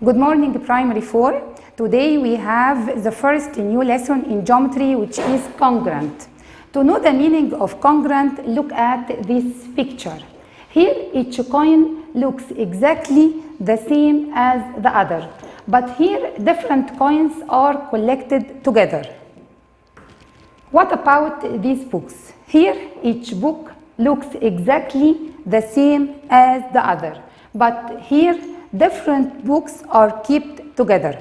Good morning, Primary 4. Today we have the first new lesson in geometry, which is congruent. To know the meaning of congruent, look at this picture. Here each coin looks exactly the same as the other, but here different coins are collected together. What about these books? Here each book looks exactly the same as the other, but here different books are kept together.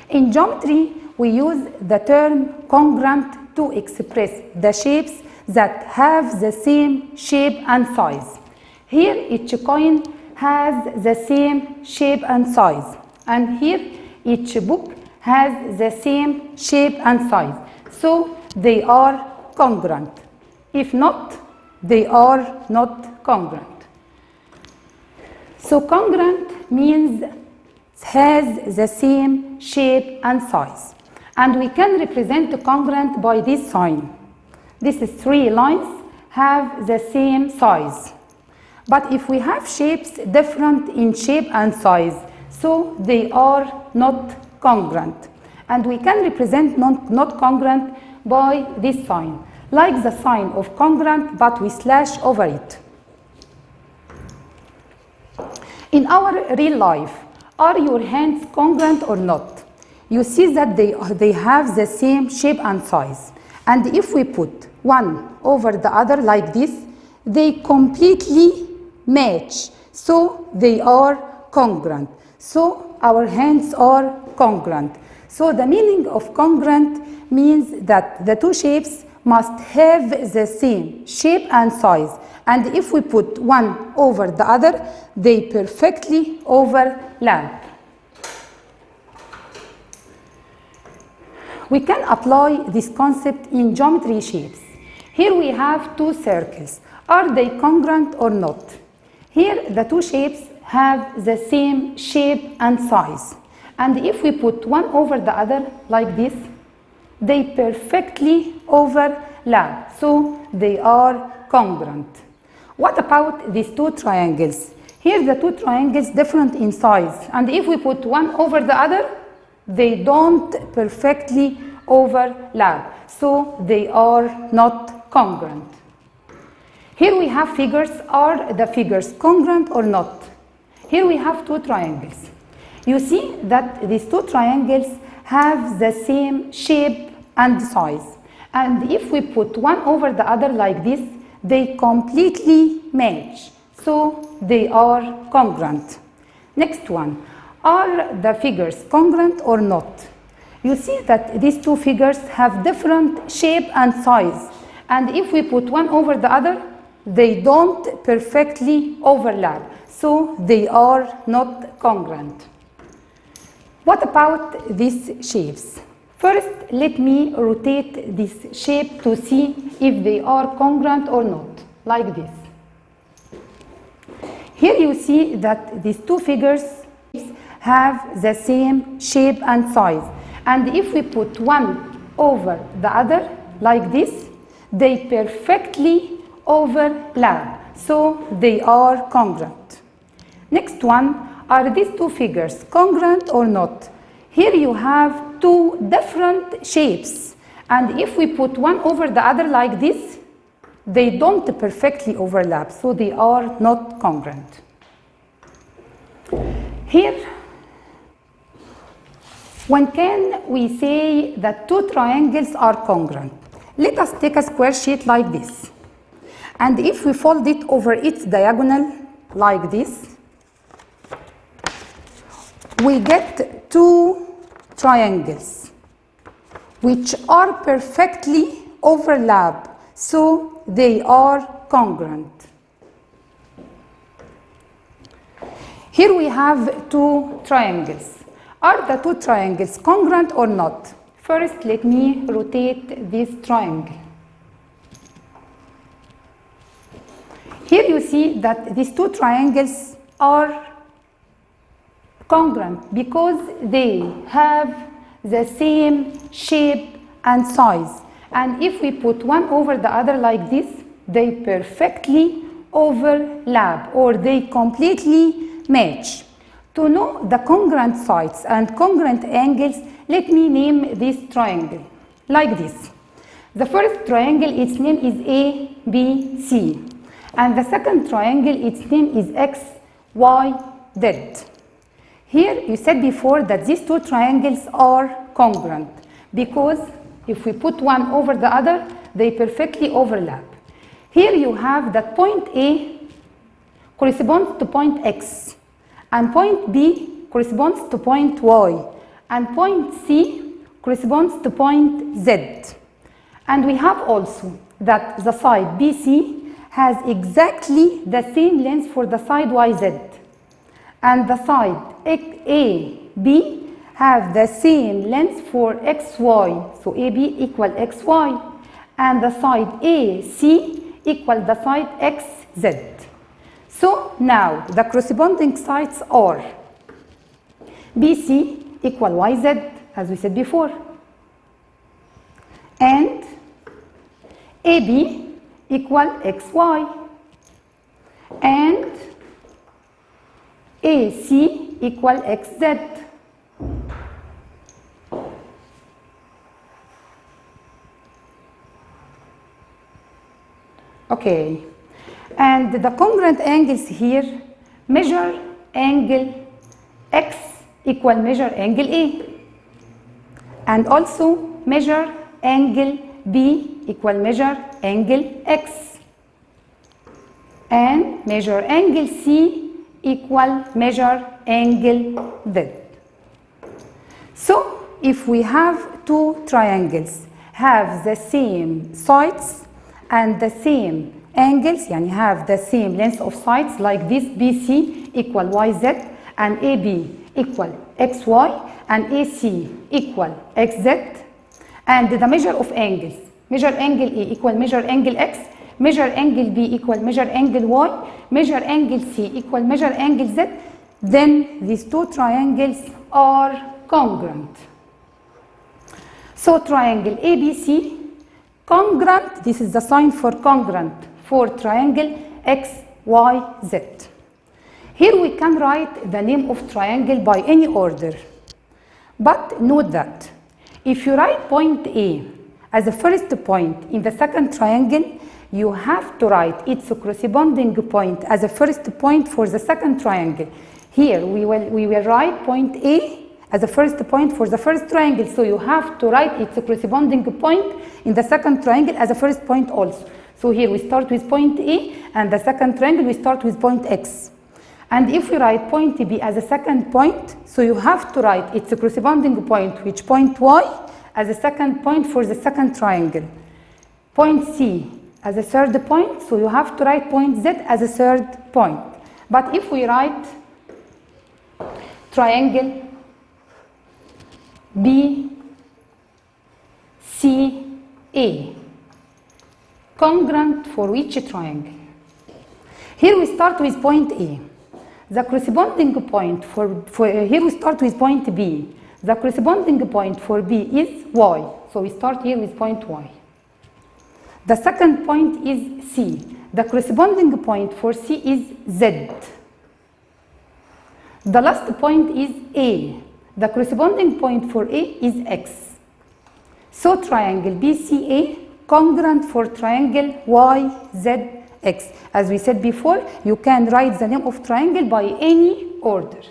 In geometry, we use the term congruent to express the shapes that have the same shape and size. Here each coin has the same shape and size, and here each book has the same shape and size. So they are congruent. If not, they are not congruent. So congruent means has the same shape and size. And we can represent congruent by this sign. These three lines have the same size. But if we have shapes different in shape and size, so they are not congruent. And we can represent not congruent by this sign, like the sign of congruent, but we slash over it. In our real life, are your hands congruent or not? You see that they have the same shape and size. And if we put one over the other like this, they completely match. So they are congruent. So our hands are congruent. So the meaning of congruent means that the two shapes must have the same shape and size. And if we put one over the other, they perfectly overlap. We can apply this concept in geometry shapes. Here we have two circles. Are they congruent or not? Here the two shapes have the same shape and size. And if we put one over the other like this, they perfectly overlap. So they are congruent. What about these two triangles? Here the two triangles different in size, and if we put one over the other, they don't perfectly overlap, so they are not congruent. Here we have figures. Are the figures congruent or not? Here we have two triangles. You see that these two triangles have the same shape and size, and if we put one over the other like this, they completely match, so they are congruent. Next one, are the figures congruent or not? You see that these two figures have different shape and size, and if we put one over the other, they don't perfectly overlap, so they are not congruent. What about these shapes? First, let me rotate this shape to see if they are congruent or not, like this. Here you see that these two figures have the same shape and size. And if we put one over the other, like this, they perfectly overlap, so they are congruent. Next one, are these two figures congruent or not? Here you have two different shapes, and if we put one over the other like this, they don't perfectly overlap, so they are not congruent. Here, when can we say that two triangles are congruent? Let us take a square sheet like this, and if we fold it over its diagonal like this, we get two triangles which are perfectly overlap, so they are congruent. Here we have two triangles. Are the two triangles congruent or not? First, let me rotate this triangle. Here you see that these two triangles are congruent because they have the same shape and size, and if we put one over the other like this, they perfectly overlap, or they completely match. To know the congruent sides and congruent angles, let me name this triangle like this. The first triangle, its name is ABC, and the second triangle, its name is XYZ. Here you said before that these two triangles are congruent because if we put one over the other, they perfectly overlap. Here you have that point A corresponds to point X, and point B corresponds to point Y, and point C corresponds to point Z. And we have also that the side BC has exactly the same length for the side YZ, and the side AB have the same length for XY, so AB equal XY, and the side AC equal the side XZ. So now the corresponding sides are BC equal YZ, as we said before, and AB equal XY, and AC equal XZ. Okay, and the congruent angles here, measure angle X equal measure angle A, and also measure angle B equal measure angle X, and measure angle C equal measure angle Z. So if we have two triangles have the same sides and the same angles, yani have the same length of sides like this, BC equal YZ, and AB equal XY, and AC equal XZ, and the measure of angles, measure angle A equal measure angle X, measure angle B equal measure angle Y, measure angle C equal measure angle Z, then these two triangles are congruent. So triangle ABC, congruent, this is the sign for congruent for triangle XYZ. Here we can write the name of triangle by any order, but note that if you write point A as the first point in the second triangle, you have to write its corresponding point as a first point for the second triangle. Here we will write point A as the first point for the first triangle, so you have to write its corresponding point in the second triangle as a first point also. So here we start with point A, and the second triangle we start with point X. And if we write point B as a second point, so you have to write its corresponding point, which point Y, as a second point for the second triangle. Point C as a third point, so you have to write point Z as a third point. But if we write triangle BCA, congruent for which triangle? Here we start with point A. The corresponding point here we start with point B. The corresponding point for B is Y. So we start here with point Y. The second point is C. The corresponding point for C is Z. The last point is A. The corresponding point for A is X. So triangle BCA congruent for triangle YZX. As we said before, you can write the name of triangle by any order.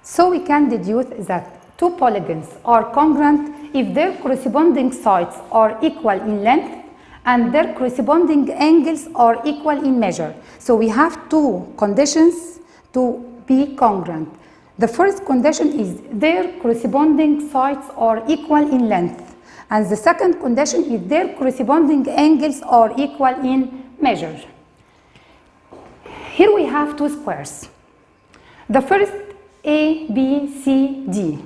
So we can deduce that two polygons are congruent if their corresponding sides are equal in length and their corresponding angles are equal in measure. So we have two conditions to be congruent. The first condition is their corresponding sides are equal in length, and the second condition is their corresponding angles are equal in measure. Here we have two squares. The first A, B, C, D.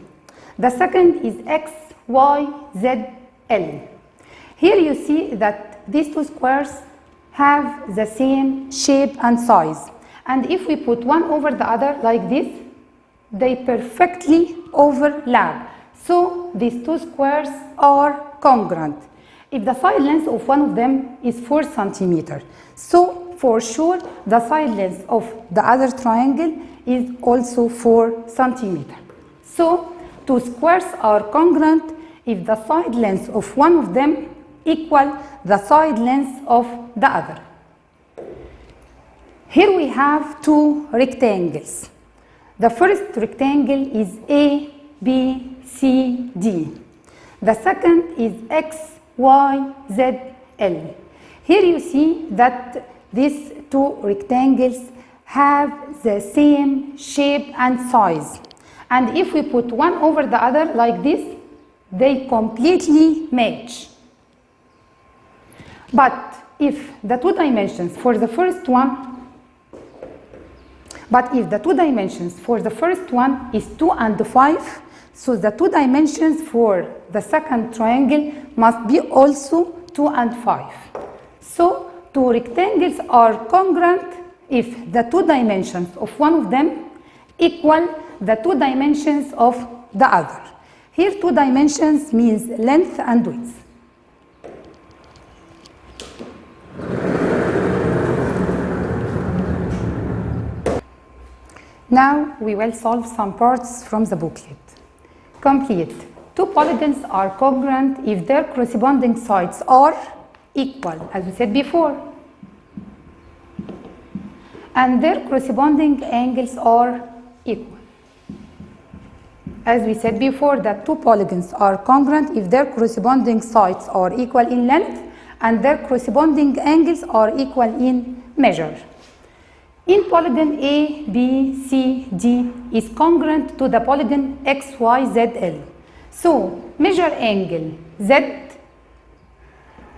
The second is X, Y, Z, L. Here you see that these two squares have the same shape and size. And if we put one over the other like this, they perfectly overlap. So these two squares are congruent if the side length of one of them is 4 centimeters. So for sure the side length of the other triangle is also 4 centimeters. So, two squares are congruent if the side length of one of them equal the side length of the other. Here we have two rectangles. The first rectangle is A, B, C, D. The second is X, Y, Z, L. Here you see that these two rectangles have the same shape and size. And if we put one over the other like this, they completely match. But if the two dimensions for the first one is 2 and 5, so the two dimensions for the second triangle must be also 2 and 5. So two rectangles are congruent if the two dimensions of one of them equal the two dimensions of the other. Here two dimensions means length and width. Now we will solve some parts from the booklet. Complete. Two polygons are congruent if their corresponding sides are equal, as we said before, and their corresponding angles are equal. As we said before, that two polygons are congruent if their corresponding sides are equal in length and their corresponding angles are equal in measure. In polygon A, B, C, D is congruent to the polygon X, Y, Z, L. So measure angle Z,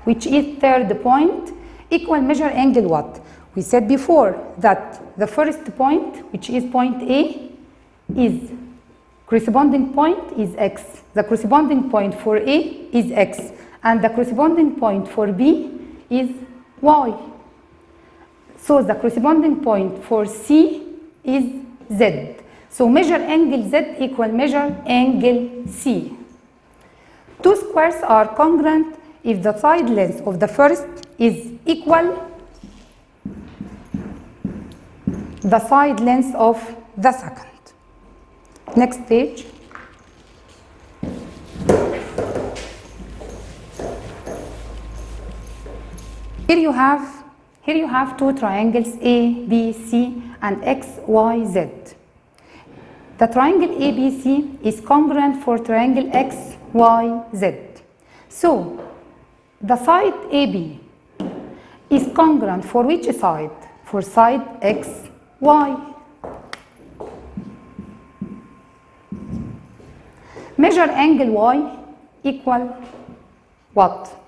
which is third point, equal measure angle what? We said before that the first point, which is point A, is corresponding point is X. The corresponding point for A is X, and the corresponding point for B is Y. So the corresponding point for C is Z. So measure angle Z equal measure angle C. Two squares are congruent if the side length of the first is equal the side length of the second. Next page. Here you have two triangles A, B, C and X, Y, Z. The triangle ABC is congruent for triangle X, Y, Z. So the side AB is congruent for which side? For side X, Y. Measure angle Y equal what?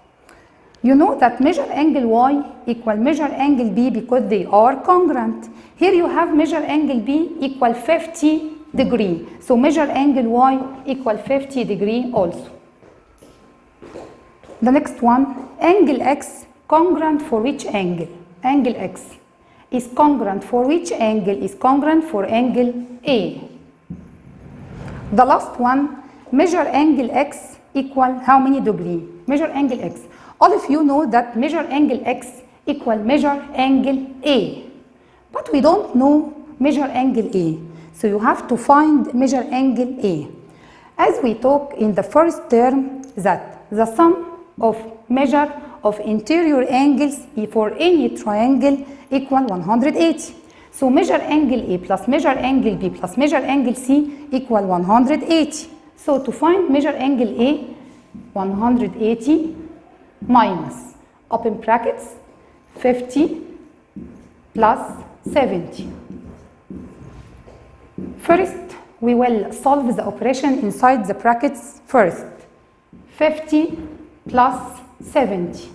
You know that measure angle Y equal measure angle B because they are congruent. Here you have measure angle B equal 50 degree. So measure angle Y equal 50 degree also. The next one, angle X congruent for which angle? Angle X is congruent for which angle? Is congruent for angle A. The last one, measure angle X equal how many degree? Measure angle X. All of you know that measure angle X equal measure angle A. But we don't know measure angle A. So you have to find measure angle A. As we talk in the first term that the sum of measure of interior angles for any triangle equal 180. So measure angle A plus measure angle B plus measure angle C equal 180. So to find measure angle A, 180 minus, open brackets, 50 plus 70. First, we will solve the operation inside the brackets first. 50 plus 70.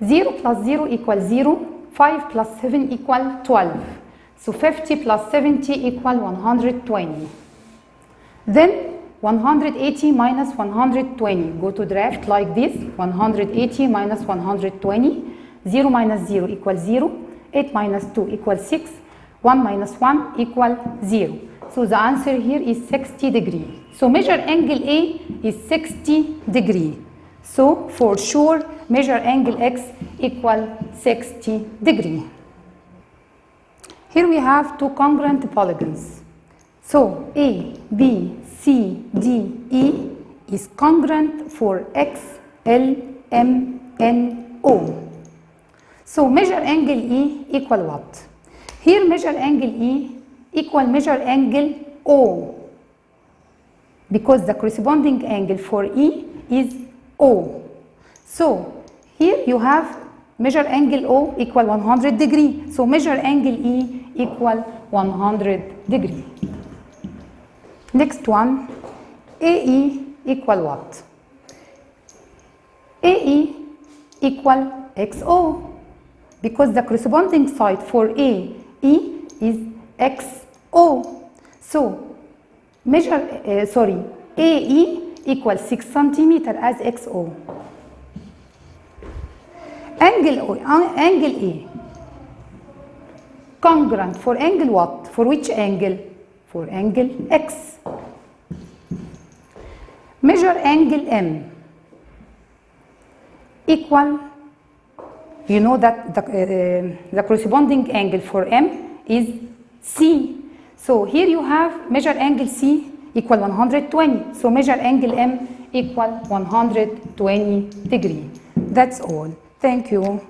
0 plus 0 equals 0. 5 plus 7 equal 12. So 50 plus 70 equal 120. Then 180 minus 120. Go to draft like this. 180 minus 120. 0 minus 0 equals 0. 8 minus 2 equals 6. 1 minus 1 equals 0. So the answer here is 60 degree. So measure angle A is 60 degree. So for sure measure angle X equal 60 degree. Here we have two congruent polygons. So A, B, C, D, E is congruent for X, L, M, N, O. So measure angle E equal what? Here measure angle E equal measure angle O, because the corresponding angle for E is O. So here you have measure angle O equal 100 degree. So measure angle E equal 100 degree. Next one, AE equal what? AE equal XO, because the corresponding side for AE is XO. So measure, AE equals 6 centimeter as XO. Angle A, congruent for angle what? For which angle? For angle X. Measure angle M equal, you know that the corresponding angle for M is C. So here you have measure angle C equal 120. So measure angle M equal 120 degree. That's all. Thank you.